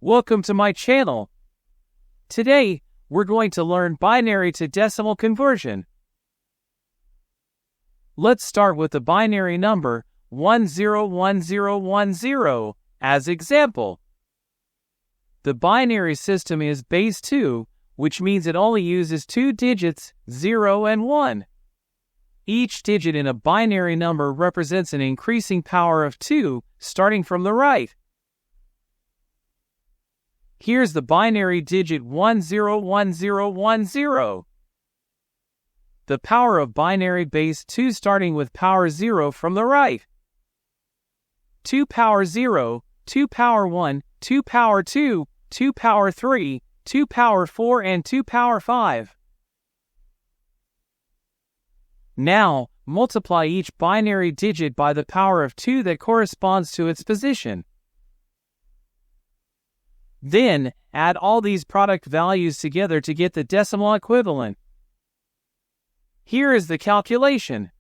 Welcome to my channel. Today, we're going to learn binary to decimal conversion. Let's start with the binary number 101010 as example. The binary system is base 2, which means it only uses two digits, 0 and 1. Each digit in a binary number represents an increasing power of 2, starting from the right. Here's the binary digit 101010. The power of binary base 2 starting with power 0 from the right. 2 power 0, 2 power 1, 2 power 2, 2 power 3, 2 power 4 and 2 power 5. Now, multiply each binary digit by the power of 2 that corresponds to its position. Then, add all these product values together to get the decimal equivalent. Here is the calculation.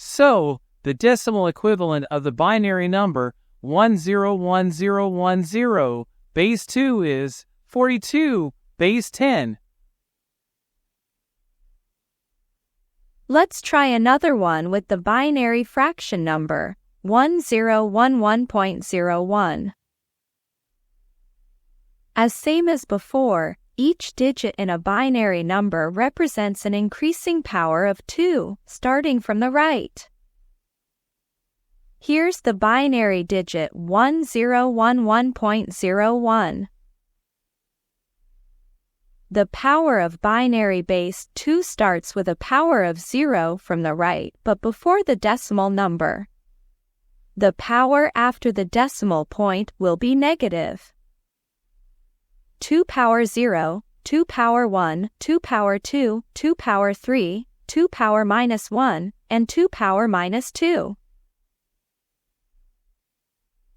So, the decimal equivalent of the binary number 101010 base 2 is 42 base 10. Let's try another one with the binary fraction number 1011.01. As same as before, each digit in a binary number represents an increasing power of 2, starting from the right. Here's the binary digit 1011.01. The power of binary base 2 starts with a power of 0 from the right but before the decimal number. The power after the decimal point will be negative. 2 power 0, 2 power 1, 2 power 2, 2 power 3, 2 power minus 1, and 2 power minus 2.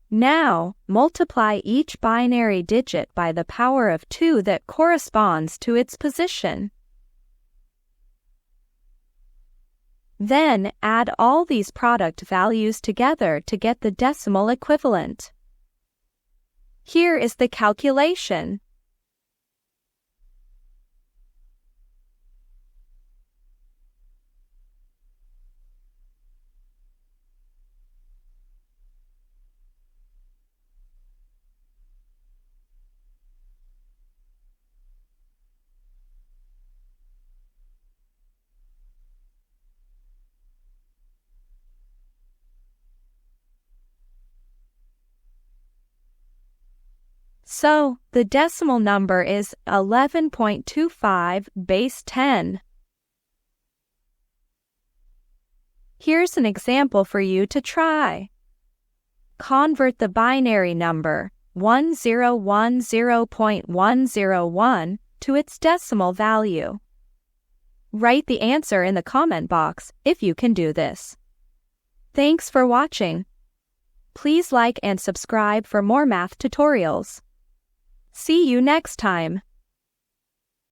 Now, multiply each binary digit by the power of 2 that corresponds to its position. Then, add all these product values together to get the decimal equivalent. Here is the calculation. So, the decimal number is 11.25 base 10. Here's an example for you to try. Convert the binary number 1010.101 to its decimal value. Write the answer in the comment box if you can do this. Thanks for watching. Please like and subscribe for more math tutorials. See you next time.